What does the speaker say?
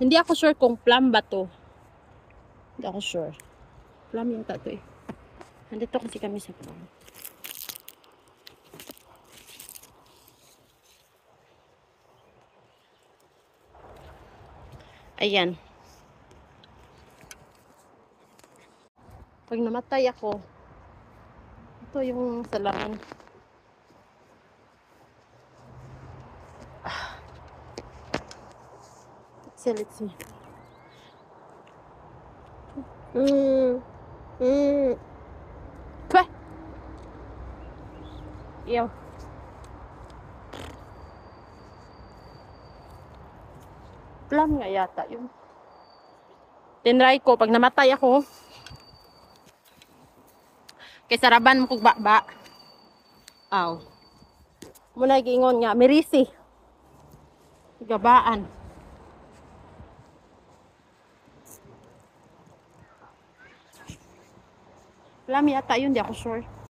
Hindi ako sure kung plum ba to. Hindi ako sure. Plum yung tato eh. Nandito kasi kami sa plum. Ayan. Pag namatay ako, ito yung salaman. Let's see. Pweh! Ew. Plum nga yata yun. Tinry ko, pag namatay ako, kay saraban mo kong ba. Aw. Muna gingon nga, mirisi. Gabaan. Plum yata yun, di ako sure.